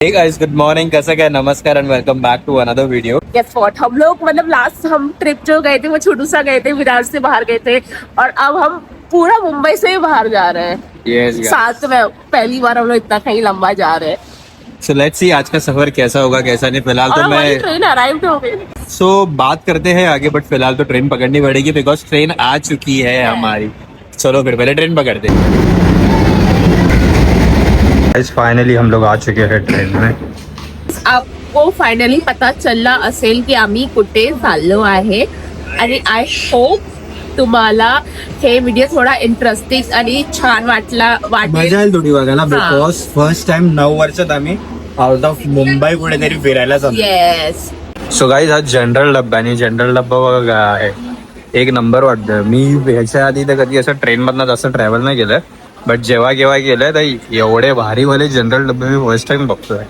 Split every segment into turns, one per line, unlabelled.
Hey guys, good morning, कैसा क्या, नमस्कार and welcome back to another video.
Guess what, हम लोग मतलब लास्ट हम ट्रिप जो गए थे वो छोटू सा गए थे, विरार से बाहर गए थे और अब हम पूरा मुंबई से ही बाहर जा रहे हैं।
यस
साथ में पहली बार हम लोग इतना कहीं लंबा जा रहे हैं।
सो लेट्स सी आज का सफर कैसा होगा कैसा नहीं। फिलहाल
और
तो
हमारी
मैं
ट्रेन अराइव हो गई।
बात करते हैं आगे, बट फिलहाल तो ट्रेन पकड़नी पड़ेगी बिकॉज ट्रेन आ चुकी है हमारी। चलो फिर पहले ट्रेन पकड़ते हैं। फाइनली हम लोग आ चुके हैं ट्रेन में।
आपको फायनली पता चलला असेल की आम्ही कुठे चाललो आहे आणि आय होप तुम्हाला हे व्हिडिओ थोडा इंटरेस्टिंग आणि छान वाटेल।
मजा येईल थोडी बघायला बिकॉज फर्स्ट टाइम 9 वर्षात आम्ही आउट ऑफ मुंबई कुठेतरी फिरायला चाललो।
येस।
सो गाईज, हा जनरल डब्बा आणि जनरल डब्बा बघा आहे एक नंबर वाटतं। मी ह्याच्या आधी तर कधी असं ट्रेन मधनं जास्त ट्रॅव्हल नाही केलं, बट जेव्हा केव्हा गेलंय तर एवढे भारीवाले जनरल डब्बे मी फर्स्ट टाइम बघतोय।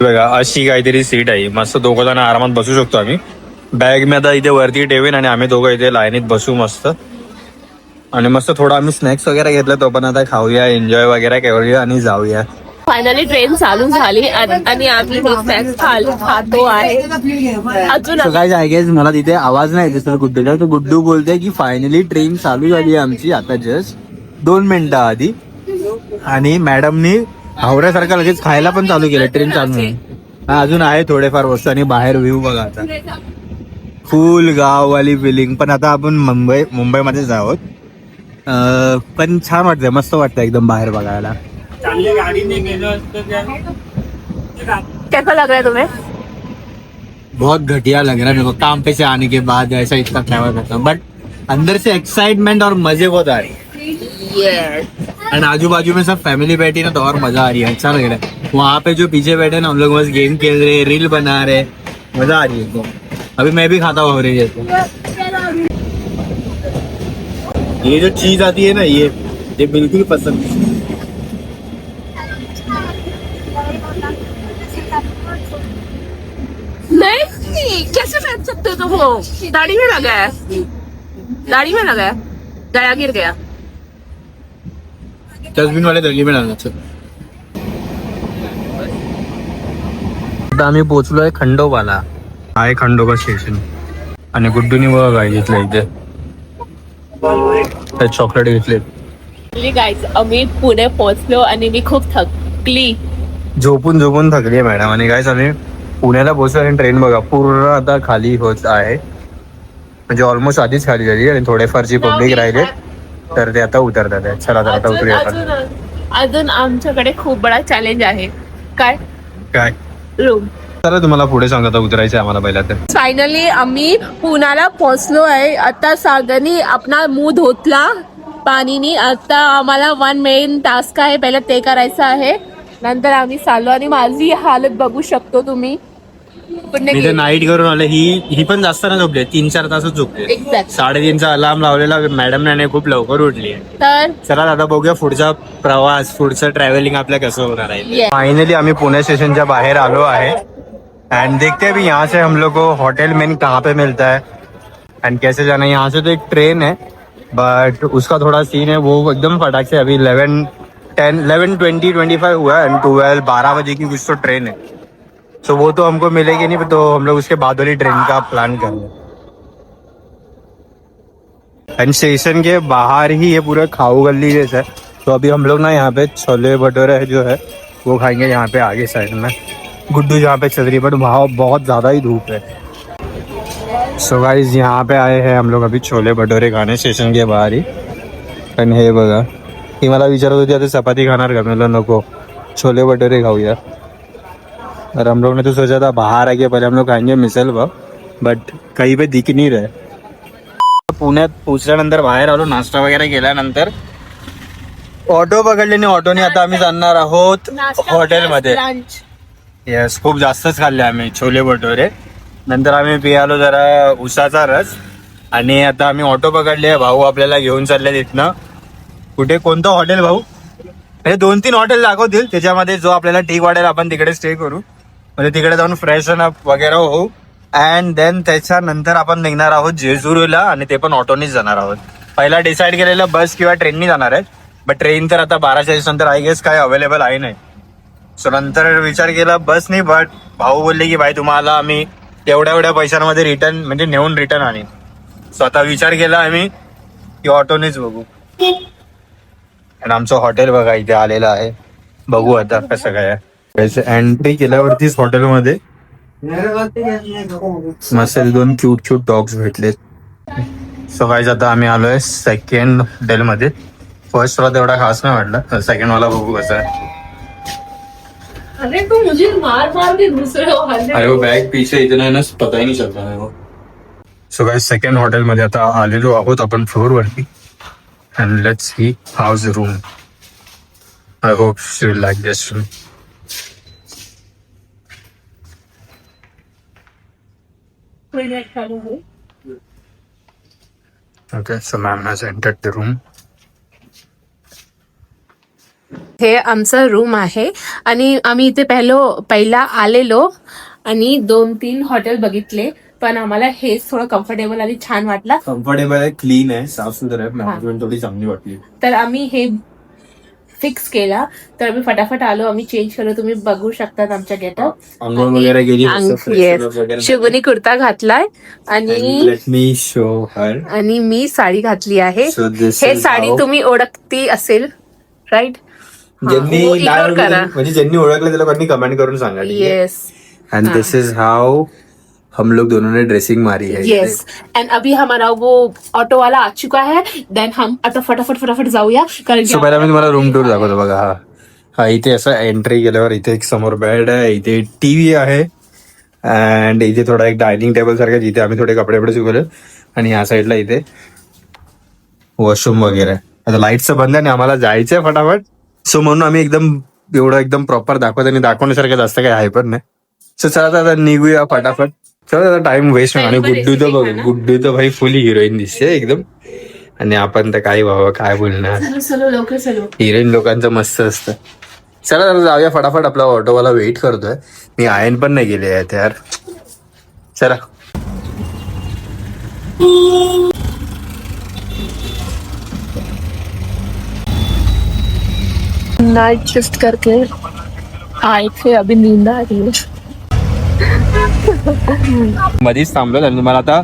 बघा अशी काहीतरी सीट आहे, मस्त दोघं जण आरामात बसू शकतो आम्ही। बॅग मी आता इथे वरती ठेवीन आणि आम्ही दोघं इथे लाईनीत बसू मस्त। आणि मस्त थोडं आम्ही स्नॅक्स वगैरे घेतलं, तो पण आता खाऊया, एन्जॉय वगैरे करूया आणि जाऊया।
फायनली ट्रेन चालू झाली आणि आम्ही स्नॅक्स खातो आहे अजून।
So guys, I guess मला तिथे आवाज नाही येते सर गुड्डूचा, तर गुड्डू बोलते की फायनली ट्रेन चालू झाली आहे आमची आता जस्ट 2 मिनिटं आधी। आणि मॅडमनी हावऱ्यासारखं लगेच खायला पण चालू केलं ट्रेन चालू आहे। अजून आहे थोडेफार वस्तू आणि बाहेर व्ह्यू बघा आता फुल गाववाली फिलिंग। पण आता आपण मुंबईमध्येच आहोत, पण छान वाटतंय, मस्त वाटतं एकदम बाहेर बघायला।
कैसा लग रहा है तुम्हें?
बहुत घटिया लग रहा है मेरे को, काम पे से आने के बाद ऐसा इतना ट्रैवल करता हूँ, बट अंदर से एक्साइटमेंट और मजे बहुत आ रही है।
यस।
एंड आजू बाजू में सब फैमिली बैठी ना तो और मजा आ रही है, अच्छा लग रहा है। वहाँ पे जो पीछे बैठे ना, हम लोग बस गेम खेल रहे, रील बना रहे, मजा आ रही है। तो अभी मैं भी खाता हुआ रही है। ये जो चीज आती है ना, ये बिल्कुल पसंद है।
नहीं, कैसे बैठ सकते हो तुम लोग? दाढ़ी में लगा है, दाढ़ी में लगा है, गया गिर गया।
डस्टबिन वाले दर्गी में डालना। आता आम्ही पोहोचलोय खंडोबाला। आहे खंडोबा स्टेशन आणि गुड्डूनी बघा घेतलं इथे चॉकलेट घेतले।
गाईज, आम्ही पुणे पोहोचलो आणि मी खूप थकली,
झोपून थकली मॅडम। आणि गाईज आम्ही पुण्याला पोहोचलो आणि ट्रेन बघा पूर्ण आता खाली होत आहे, म्हणजे ऑलमोस्ट आधीच खाली झाली आणि थोडेफारची पब्लिक राहिले तर ते आता उतरतात आहे। चला तर आता उतरूया।
अजून आमच्याकडे खूप बडा चॅलेंज आहे। काय
काय
रूम?
तर तुम्हाला पुढे सांगता उतरायचं आम्हाला पहिला तर।
फायनली आम्ही पुण्याला पोहोचलो आहे। आता सागरनी आपला मुंह धुतला पाणीनी। आता आम्हाला 1 मेन टास्क आहे, पहिला ते करायचं आहे, नंतर आम्ही चाललो। आणि माझी हालत बघू शकतो तुम्ही।
मी तर नाईट करून आले, ही पण जास्त ना झोपले, 3-4 तासच झोपले।
एक्झॅक्ट
3:30चा अलार्म लावलेला मॅडमने, खूप लवकर उठली आहे।
तर
चला आता बघूया पुढचा प्रवास, पुढचं ट्रॅव्हलिंग आपल्या कसं होणार आहे।
Yes.
फाइनली आम्ही पुणे स्टेशनच्या बाहेर आलो आहे एंड देखते हैं अभी यहाँ से हम लोग को होटल मेन कहाँ पे मिलता है एंड कैसे जाना है। यहाँ से तो एक ट्रेन है बट उसका थोड़ा सीन है, वो एकदम फटाक से अभी 11:20 25 हुआ है एंड 12 बजे की कुछ तो ट्रेन है। सो वो तो हमको मिलेगी नहीं, तो हम लोग उसके बाद वाली ट्रेन का प्लान कर रहे हैं। एंड स्टेशन के बाहर ही ये पूरा खाऊ गली जैसा है, तो अभी हम लोग ना यहाँ पे छोले भटूरे जो है वो खाएंगे यहाँ पे आगे साइड में। गुड्डू जहाँ पे चल रही है, बट वहाँ बहुत ज़्यादा ही धूप है। सो गाइस, यहाँ पे आए हैं हम लोग अभी छोले भटूरे खाने स्टेशन के बाहर ही। पण हे बघा, ती मला विचारत होती आता चपाती खाणार का, म्हणलं नको, छोले भटूरे खाऊया। और हम लोग ने तो सोचा था बाहर आके पहले हम लोग खाएंगे मिसल पाव, बट कहीं पे दिख नहीं रहे। पुण्यात पोचल्यानंतर बाहेर आलो, नाश्ता वगैरे केल्यानंतर ऑटो पकडल्याने ऑटोने आता आम्ही जाणार आहोत हॉटेलमध्ये। येस, खूप जास्तच खाल्ले आम्ही छोले भटुरे। नंतर आम्ही पियालो जरा उसाचा रस आणि आता आम्ही ऑटो पकडले। भाऊ आपल्याला घेऊन चालले तिथनं कुठे, कोणतं हॉटेल भाऊ? म्हणजे 2-3 हॉटेल दाखवतील, त्याच्यामध्ये जो आपल्याला ठीक वाटेल आपण तिकडे स्टे करू, म्हणजे तिकडे जाऊन फ्रेश अप वगैरे होऊ। अँड देन त्याच्यानंतर आपण निघणार आहोत जेजुरीला आणि ते पण ऑटोनीच जाणार आहोत। पहिला डिसाईड केलेलं बस किंवा ट्रेननी जाणार आहे, बट ट्रेन तर आता 12च्या नंतर आय गेस काय अवेलेबल आहे नाही। सो नंतर विचार केला बस नाही, बट भाऊ बोलले की भाई तुम्हाला आम्ही एवढ्या एवढ्या पैशांमध्ये रिटर्न म्हणजे नेऊन रिटर्न आणीन. सो आता विचार केला आम्ही की ऑटोनेच बघू. आणि आमचं हॉटेल बघा इथे आलेलं आहे, बघू आता कसं काय आहे. एंट्री केल्यावरतीच हॉटेलमध्ये मस्त 2 क्यूट डॉग्स भेटलेत. सो गाईज आता आम्ही आलोय सेकंड हॉटेल मध्ये. फर्स्ट वाला तेवढा खास नाही वाटला, सेकंड वाला बघू कसं आहे.
अरे तू मुझे मार के दूसरे वाले.
अरे वो बैग पीछे इतना है ना, पता ही नहीं चलता है वो. सो गाइस सेकंड हॉटेल मध्ये आता आलेलो आहोत आपण फ्लोर वरती. And let's see house room. I hope she will like this room. Okay, so ma'am has entered the room.
हे आमचं रूम आहे आणि आम्ही इथे पहिला आलेलो आणि 2-3 हॉटेल बघितले, पण आम्हाला हेच थोडं कम्फर्टेबल आणि छान वाटला.
कम्फर्टेबल आहे, क्लीन आहे, साफसुथरं आहे, मॅनेजमेंट थोडी चांगली वाटली.
तर आम्ही हे फिक्स केला. तर आम्ही फटाफट आलो, आम्ही चेंज केलो. तुम्ही बघू शकतात आमच्या गेटअप.
अंघोळ वगैरे गेली,
शिवनी कुर्ता घातलाय आणि
लेट मी शो हर.
आणि मी साडी घातली आहे.
So this
हे
is
साडी
how-
तुम्ही ओळखती असेल, राईट?
ज्यांनी
ignore करा.
म्हणजे ज्यांनी ओळखलं त्या लोकांनी कमेंट करून सांगा.
येस
एंड दिस इज हाउ हम लोग दोनों ने ड्रेसिंग मारी है.
यस. एंड अभी हमारा वो ऑटो वाला आ चुका है. देन हम आता फटाफट जाऊया, कारण
सो पहिला मी तुम्हाला रूम टूर दाखवतो बघा. हा इथे असं एंट्री केल्यावर इथे एक समोर बेड आहे, इथे टीव्ही आहे अँड इथे थोडा एक डायनिंग टेबल सारखा जिथे आम्ही थोडे कपडे सुकवले. आणि ह्या साईडला इथे वॉशरूम वगैरे. आता लाईटचं बंद आहे आणि आम्हाला जायचंय फटाफट. सो म्हणून आम्ही एकदम प्रॉपर दाखवत आणि दाखवण्यासारखं जास्त काही आहे पण नाही. सो चला आता निघूया फटाफट. चला आता टाइम वेस्ट आणि गुड्डू तर भाई फुल हिरोईन दिसते एकदम. आणि आपण तर काही बाबा काय बोलणार, हिरोईन लोकांचं मस्त असतं. चला जरा जाऊया फटाफट, आपला ऑटोवाला वेट करतोय. मी आयन पण नाही गेले आहेत यार. चला
नाइट शिफ्ट करके आए थे, अभी नींद आ रही है.
मध्येच थांबलो आणि तुम्हाला आता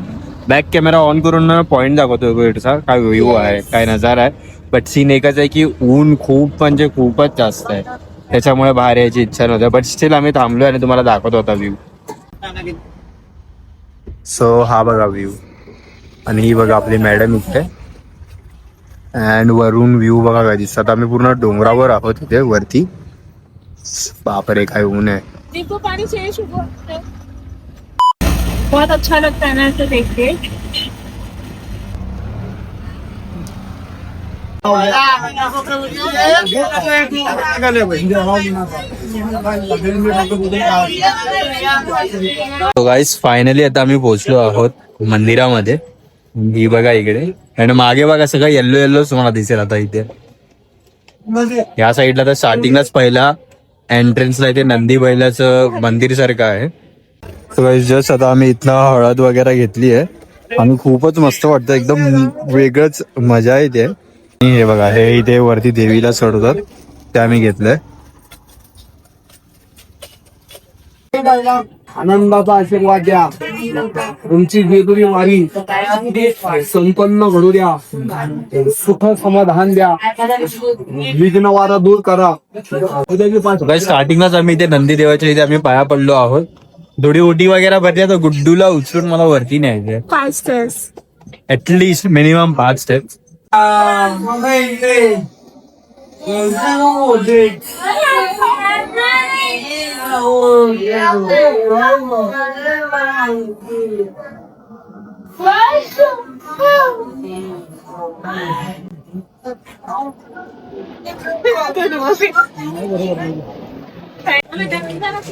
बॅक कॅमेरा ऑन करून पॉइंट दाखवतो भेटचा काय व्ह्यू आहे, काय नजारा आहे. बट सीन एकच आहे की ऊन खूप म्हणजे खूपच जास्त आहे, त्याच्यामुळे बाहेर यायची इच्छा नव्हती. बट स्टील आम्ही थांबलोय आणि तुम्हाला दाखवत होता व्ह्यू. सो हा बघा व्ह्यू आणि ही बघा आपली मॅडम इथे. अँड वरून व्ह्यू बघा काय दिसतात. आम्ही पूर्ण डोंगरावर आहोत इथे वरती. बापरे काय ऊन आहे.
दीपू पानी चाहिए शुभ, बहुत अच्छा लगता है ना ऐसे देख के.
तो गाईस फायनली आता आम्ही पोहोचलो आहोत मंदिरामध्ये. ही बघा इकडे आणि मागे बघा सगळं येल्लो येल्लो तुम्हाला दिसेल आता इथे. या साईडला तर स्टार्टिंगलाच पहिला एंट्रन्सला इथे नंदी बैलाचं मंदिर सारखं आहे. जस्ट आता आम्ही इथनं हळद वगैरे घेतली आहे आणि खूपच मस्त वाटतं, एकदम वेगळंच मजा येते. हे बघा हे इथे वरती देवीला चढवतात, ते आम्ही घेतलंय.
आनंदाचा आशीर्वाद द्या, तुमची जेजुरी वारी संपन्न घडू द्या, सुख समाधान द्या, विघ्न वारा दूर करा.
स्टार्टिंगलाच आम्ही इथे नंदी देवाच्या इथे आम्ही पाया पडलो आहोत. थोडी ओटी वगैरे भरली, तर गुड्डूला उचलून मला वरती न्यायचंय.
5 स्टेप्स
ऍटलिस्ट मिनिमम 5 स्टेप्स.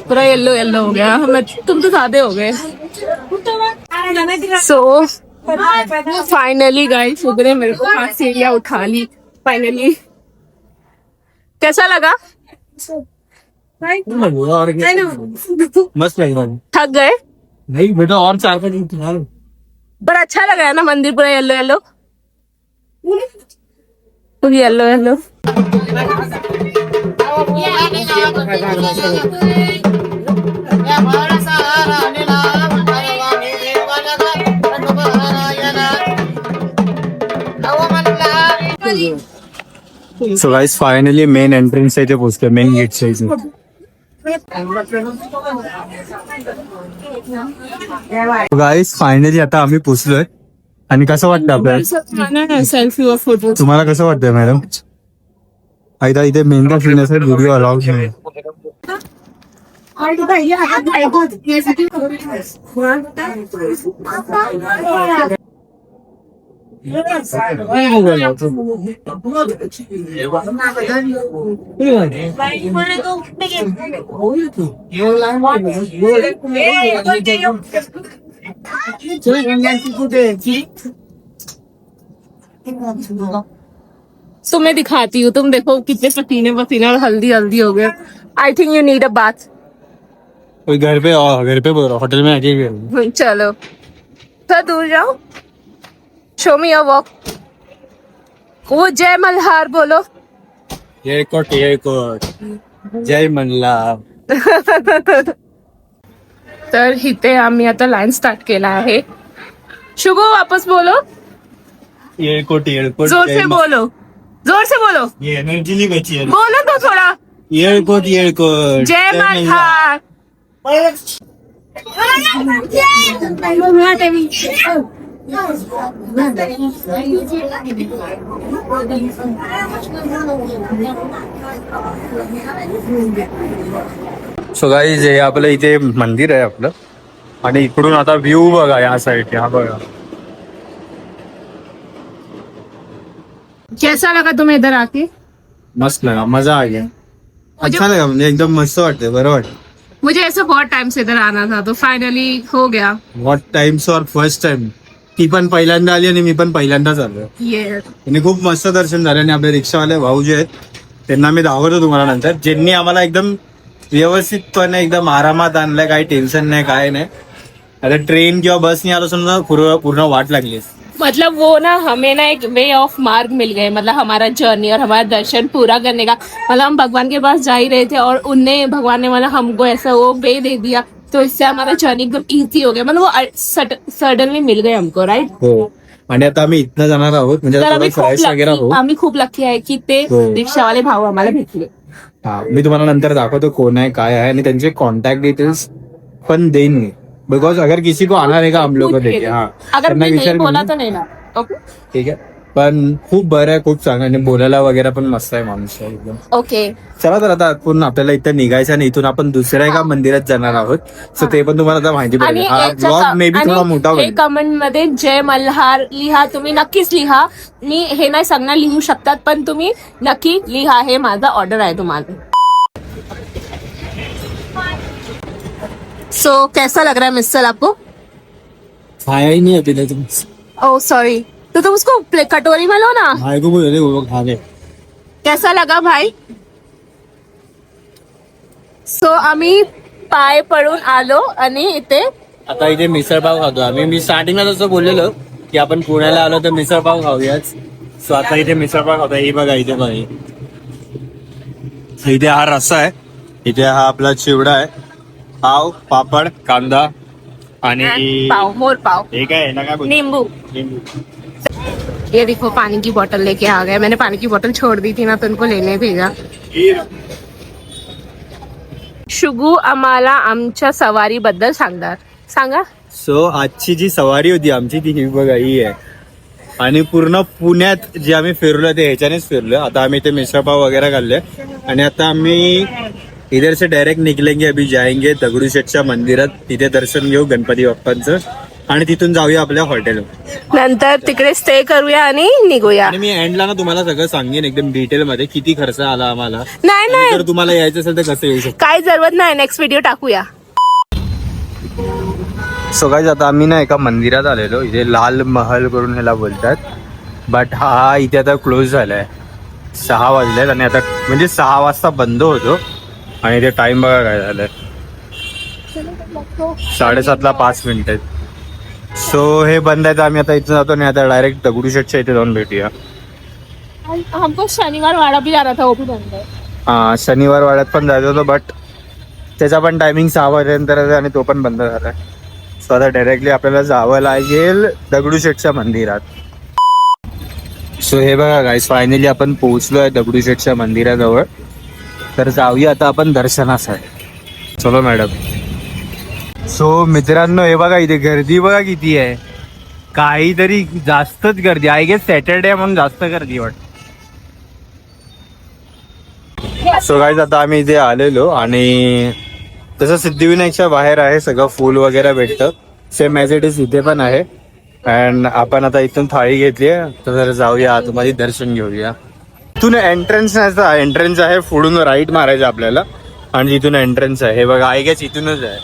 पूरा येलो येलो हो गया. तुम तो सादे हो गए. सो फाइनली गाइस उगने मेरे को 5 सीढ़ियाँ उठा ली फाइनली. कैसा लगा?
मस्त लगा.
थक गए
नहीं बेटा और 4-5 दिन उठा लो.
पर अच्छा लगा है ना मंदिर पूरा येलो येलो, पूरी yellow yellow.
So guys finally main entrance इथे पोहोचतोय, मेन गेटच्या इथे. गाइस फायनली आता आम्ही पोहोचलोय. आणि कसं वाटतं आपल्याला?
सेल्फी व फोटो.
तुम्हाला कसं वाटतंय मॅडम? आता इथे मेन फिरण्यासाठी व्हिडिओ अलाउड नाही.
तो मैं दिखाती हूँ, तुम देखो कितने पसीने पसीने और हल्दी हल्दी हो गए. I think you need a bath.
कोई घर पे बोल रहा, होटल में आके.
चलो थोड़ा दूर जाओ. Show me your walk. वो जय मल्हार बोलो.
एअरपोर्ट जय मल्हार.
तर इथे आम्ही आता लाईन स्टार्ट केला आहे. शुभो वापस बोलो.
एअरपोर्ट
जोर से बोलो, जोर से बोलो.
ये एनर्जी नहीं बची है.
बोलो तो थोड़ा.
एयरपोर्ट
जय मल्हार.
सो गाईज हे आपलं इथे मंदिर आहे आपलं. आणि इकडून आता व्ह्यू बघा या साईड. हा बघा.
कैसा लगा तुम्हें इधर आके?
मस्त लगा, मजा आ गया. अच्छा लगा, म्हणजे एकदम मस्त वाटतंय, बरं वाटतं.
मुझे ऐसे बहुत टाइम से इधर आना था, तो फाइनली हो गया.
व्हॉट टाइम्स और फर्स्ट टाइम. ती पण पहिल्यांदा आली आणि मी पण पहिल्यांदाच आलो.
ये
आणि खूप मस्त दर्शन झालं. आणि आपले रिक्षावाले भाऊ जे आहेत त्यांना मी दाखवतो तुम्हाला नंतर, ज्यांनी आम्हाला एकदम व्यवस्थितपणे एकदम आरामात आणलंय. काही टेन्शन नाही, काय नाही. आता ट्रेन किंवा बसनी आलो समजा पूर्ण वाट लागली.
मतलब वो ना हमें ना एक वे ऑफ मार्ग मिल गए. मतलब हमारा जर्नी और हमारा दर्शन पूरा करने का. मतलब हम भगवान के पास जा ही रहे थे और उनने भगवान ने मतलब हमको ऐसा वो वे दे दिया, तो इससे हमारा जर्नी एकदम इजी हो गया. मतलब वो सडनली मिल गए हमको. राइट.
हो. आणि आता आम्ही इथनं जाणार आहोत, म्हणजे
तर
आता
आम्ही
थोडं फ्रेश वगैरे आहोत.
आम्ही खूप लकी आहे की ते
हो.
रिक्षावाले भाऊ आम्हाला भेटले.
हा, मी तुम्हाला नंतर दाखवतो कोण आहे काय आहे. आणि त्यांचे कॉन्टॅक्ट डिटेल्स पण देईन मी, बिकॉज अगर किसी को आना रहेगा हम लोग देखे. हा,
अगर
त्यांना
मी नाही
विचार
बोला तर नाही ना. ओके
ठीक आहे. पण खूप बरं आहे, खूप चांगलं. आणि बोलायला वगैरे पण मस्त आहे माणूस आहे एकदम.
ओके.
चला तर आता आपण आपल्याला इथं निघायचं आणि इथून आपण दुसऱ्या एका मंदिरात जाणार आहोत. सो ते पण तुम्हाला आता माहिती
आणि
पडेल. हा ब्लॉग मे बी थोडा मोठा
हे
होईल.
कमेंट मध्ये जय मल्हार लिहा, तुम्ही नक्कीच लिहा. मी हे नाही सांगणार लिहू शकतात, पण तुम्ही नक्की लिहा. हे माझा ऑर्डर आहे तुम्हाला. सो कैसा लग रहा है मिस्टर आपको?
खाया ही नहीं अभी तक.
Oh sorry. तो तुम उसको कटोरी में लो ना.
भाई को बोले वो खा ले.
कैसा लगा भाई? सो आम्ही पाय पडून आलो आणि इथे
आता इथे मिसळपाव खातो आम्ही. मी स्टार्टिंगला जसं बोललेलो की आपण पुण्याला आलो तर मिसळपाव खाऊयाच. सो आता इथे मिसळपाव खातो. हे बघा इथे बघा, इथे हा रस्सा आहे, इथे हा आपला चिवडा आहे, पाव, पापड, कांदा आणि
पाव, मोर पाव,
हे काय आहे ना, काय बोलतो?
नींबू.
लिंबू.
ये देखो पानी की बोतल लेके आ गए. मैंने पानी की बोतल छोड़ दी थी ना, तो उनको लेने भेजा. शुगू आम्हाला आमच्या सवारी बद्दल सांगा.
सो आजची जी सवारी होती आमची ती ही बघा ही आहे. आणि पूर्ण पुण्यात जे आम्ही फिरलो ते ह्याच्यानेच फिरलो. आता आम्ही इथे मिसळपाव वगैरे खाल्ले आणि आता आम्ही इधर से डायरेक्ट निकलेंगे. अभी जाएंगे दगडूशेठच्या मंदिरात, तिथे दर्शन घेऊ गणपती बाप्पांचं आणि तिथून जाऊया आपल्या हॉटेलवर.
नंतर तिकडे स्टे करूया आणि निघूया.
आणि मी एंडला ना तुम्हाला सगळं सांगेन एकदम डिटेल मध्ये किती खर्च आला आम्हाला.
नाही
जर तुम्हाला यायचं असेल तर कसं येऊ शकतो.
काय जरूरत नाही. नेक्स्ट व्हिडिओ टाकूया.
सो गाईज आता आम्ही ना एका मंदिरात आलेलो. इथे लाल महल करून ह्याला बोलतात. बट हा इथे आता क्लोज झालाय. 6 वाजलेत आणि आता म्हणजे 6 वाजता बंद होतो. आणि इथे टाइम बघा काय झालाय, 7:30ला 5 मिनिटं. सो हे बंद आहे तर आम्ही आता इथं जातो आणि आता डायरेक्ट दगडूशेठच्या इथे जाऊन भेटूया.
हमको शनिवार वाडा भी जाना था, वो भी बंद है.
शनिवार वाड्यात पण जायचं होतं, बट त्याचा पण टायमिंग 6 वाजेनंतर आहे आणि तो पण बंद झाला आहे. सो आता डायरेक्टली आपल्याला जावं लागेल दगडूशेठच्या मंदिरात. सो हे बघा गाईस, फायनली आपण पोहोचलो आहे दगडूशेठच्या मंदिराजवळ. तर जाऊया आता आपण दर्शनासाठी. चलो मॅडम. सो मित्रांनो, हे बघा इथे गर्दी बघा किती आहे. काहीतरी जास्तच गर्दी. आय गेस सॅटर्डे म्हणून जास्त गर्दी वाटत. सो गाईज, आता आम्ही इथे आलेलो आणि तसं सिद्धिविनायकच्या बाहेर आहे सगळं फूल वगैरे भेटतं. सेम ॲज इट इज इथे पण आहे. अँड आपण आता इथून थाळी घेतली आहे, तर जाऊया आतमध्ये दर्शन घेऊया. इथून एंट्रन्स आहे, पुढून राईट मारायचं आपल्याला आणि तिथून एंट्रन्स आहे. हे बघा, आय गेस इथूनच आहे.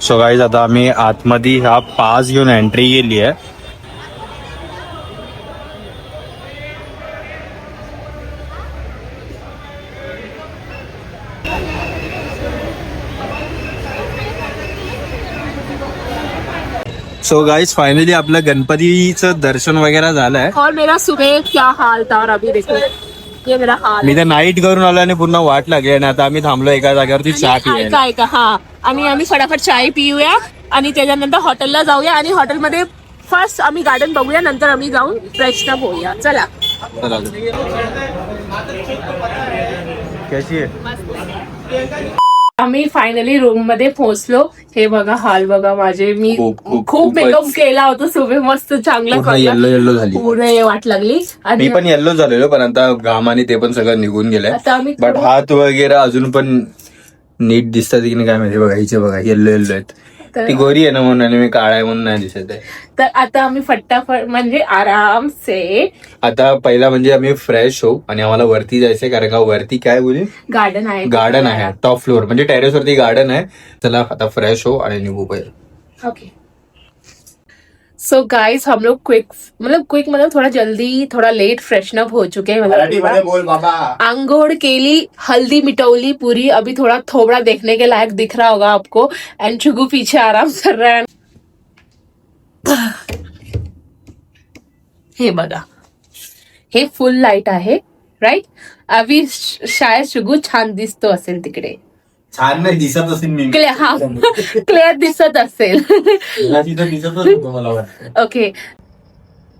सो गाईज, आता आम्ही आतमध्ये हा पास घेऊन एंट्री केली आहे. सो गाइस, फायनली आपलं गणपतीचं दर्शन वगैरे झालं आहे.
और मेरा सुबह क्या हाल था और अभी देखो ये मेरा हाल.
मी तर नाईट करून आलो आणि पूर्ण वाट लागली आणि आता आम्ही थांबलो एका जागेवरती चहा पियायला.
ऐका हा, आणि आम्ही फटाफट चाय पिऊया आणि त्याच्यानंतर हॉटेलला जाऊया आणि हॉटेलमध्ये फर्स्ट आम्ही गार्डन बघूया, नंतर आम्ही जाऊन फ्रेश अप होऊया. चला.
कशी आहे?
आम्ही फायनली रूम मध्ये पोहोचलो. हे बघा हाल बघा माझे. मी
खूप
खूप मेकअप केला होता सुबह, मस्त चांगला
येल्लो झाली.
पूर्ण वाट लागली.
मी पण येल्लो झालेलो, पण आता घाम आणि ते पण सगळं निघून गेलंय.
आता आम्ही
बट हात वगैरे अजून पण नीट दिसतात की नाही काय माहिती. बघा हिचे बघा येल्लो आहेत. ती गोरी आहे ना म्हणून, आणि मी काळा आहे म्हणून नाही दिसत आहे.
तर आता आम्ही फटाफट म्हणजे आराम से
आता पहिला म्हणजे आम्ही फ्रेश होऊ आणि आम्हाला वरती जायचंय, कारण का वरती काय बोलू गार्डन आहे टॉप फ्लोअर, म्हणजे टेरेस वरती गार्डन आहे. चला आता फ्रेश हो आणि निघू पहिले.
ओके. सो गाइस, हम लोग क्विक मतलब थोड़ा जल्दी थोड़ा लेट फ्रेशन अप हो चुके हैं. मतलब आंघोळ केली, हल्दी मिटौली पूरी. अभी थोड़ा थोबड़ा देखने के लायक दिख रहा होगा आपको. एंड चुगू पीछे आराम कर रहा है. हे बघा, हे फुल लाईट आहे राईट. अभी शायद शुगू छान दिसतो असेल तिकडे.
छान नाही दिसत असेल.
क्लिअर दिसत असेल. ओके.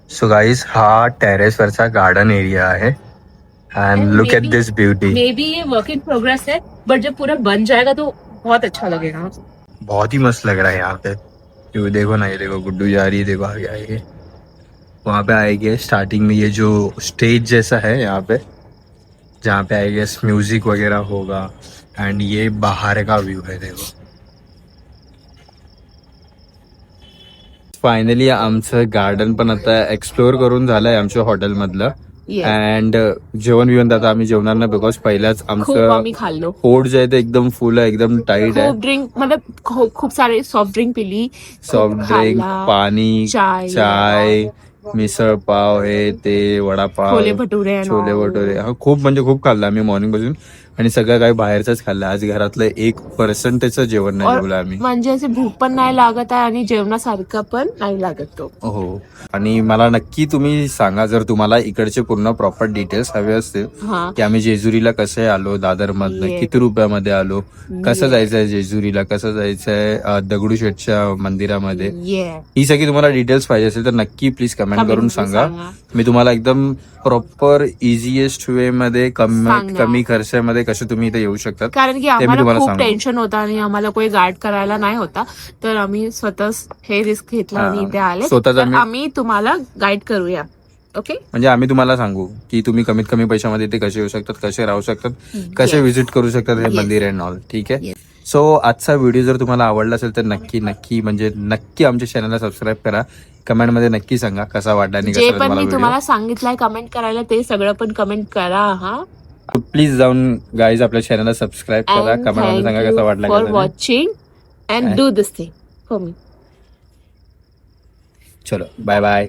सो
गाइस, हा टेरेस वरचा गार्डन एरिया है. End look at this beauty.
May be ये वर्क इन प्रोग्रेस है, बट जब पूरा बन जाएगा तो बहुत अच्छा लगेगा.
बहुत ही मस्त लग रहा है यहाँ पे. ये देखो ना, ये देखो गुड्डू जा रही है. देखो आगे आएगी, वहाँ पे आएगी. स्टार्टिंग में ये जो स्टेज जैसा है यहाँ पे, जहाँ पे आएगी म्यूजिक वगैरह होगा. एंड ये बाहर का व्यू है. देखो फायनली आमचं गार्डन पण आता एक्सप्लोअर करून झालंय आमच्या हॉटेलमधलं. अँड जेवण बिवण आता आम्ही जेवणार नाही, बिकॉज पहिल्याच आमचं पोट जे आहे ते एकदम फुल आहे, एकदम टाईट आहे.
ड्रिंक मतलब खूप सारे सॉफ्ट ड्रिंक पिली,
सॉफ्ट ड्रिंक, पाणी, चाय, मिसळ पाव, हे ते वडापाव, छोले भटुरे, हा खूप म्हणजे खूप खाल्लं आम्ही मॉर्निंग पासून. आणि सगळं काही बाहेरच खाल्लं. आज घरातलं 1% जेवण नाही जेवलं आम्ही.
म्हणजे असे भूक पण नाही लागत आहे आणि जेवणासारखं पण नाही लागत तो.
हो. आणि मला नक्की तुम्ही सांगा, जर तुम्हाला इकडचे पूर्ण प्रॉपर डिटेल्स हवे असतील की आम्ही जेजुरीला कसे आलो, दादर मधनं किती रुपयामध्ये आलो, कसं जायचंय जेजुरीला, कसं जायचंय दगडूशेठच्या मंदिरामध्ये, ही सगळी तुम्हाला डिटेल्स पाहिजे असेल तर नक्की प्लीज कमेंट करून सांगा. मी तुम्हाला एकदम प्रॉपर इझिएस्ट वे मध्ये कमी खर्चामध्ये कसे तुम्ही इथे येऊ शकतात.
कारण की आम्हाला खूप टेन्शन होता आणि आम्हाला कोणी गाईड करायला नाही होता, तर आम्ही स्वतःच हे रिस्क घेतला आणि इथे आले. स्वतःच आम्ही तुम्हाला गाईड करूया. ओके.
म्हणजे आम्ही तुम्हाला सांगू की तुम्ही कमीत कमी पैशामध्ये इथे कसे येऊ शकतात, कसे राहू शकतात, कसे व्हिजिट करू शकतात हे मंदिर अँड ऑल. ठीक आहे. सो आजचा व्हिडिओ जर तुम्हाला आवडला असेल तर नक्की आमच्या चॅनलला सबस्क्राईब करा. कमेंट मध्ये नक्की सांगा कसा वाटला आणि
जे पण मी तुम्हाला सांगितलंय कमेंट करायला ते सगळं पण कमेंट करा. हा
प्लीज जाऊन गाईज आपल्या चॅनलला सबस्क्राईब करा. कमेंट मध्ये सांगा कसा वाटला.
For watching and do this thing for me.
चलो बाय बाय.